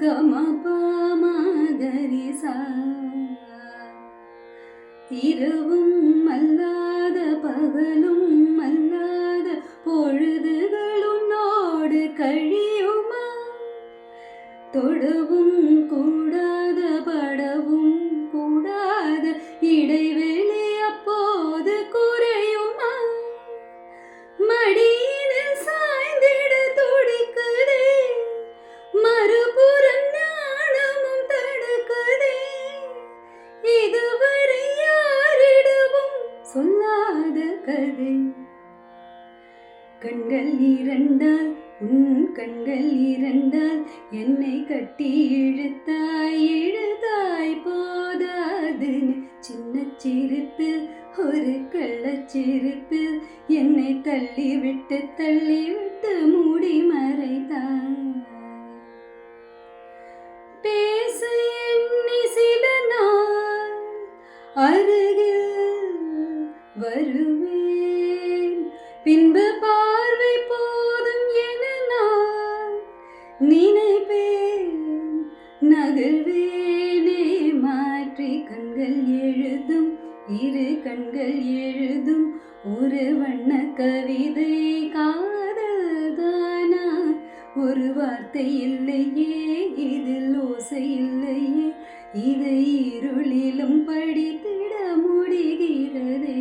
கமபமகரிசா இரவும் அல்லாத பகலும் அல்லாத பொழுதுகளுன்னோடு கழியுமா? தொடவும் கூடாத படவும் கூடாத இடைவெளி அப்போது குறையுமா? மடியினில் சாய்ந்திட துடிக்குதே, மறுபுறம் ஞானமும் தடுக்குதே. இதுவரை யாரிடமும் சொல்லாத கதை. கண்கள் இரண்டால் உன் கண்கள் இரண்டால் என்னை கட்டி இழுத்தாய் போதாது. சின்ன சிரிப்பில் ஒரு கள்ளச்சிரிப்பில் என்னை தள்ளிவிட்டு மூடி மறைத்தாய். பேச எண்ணி சில நாள் அருகில் வருவேன், பின்பு பார்வை போதும் என நான் நினைப்பேன். நகர்வேனே மாற்றி கண்கள் எழுதும் இரு கண்கள் எழுதும் ஒரு வண்ண கவிதை. காதல் தானா? ஒரு வார்த்தை இல்லையே, இதில் ஓசை இல்லையே. இதை இருளிலும் படித்திட முடிகிறதே.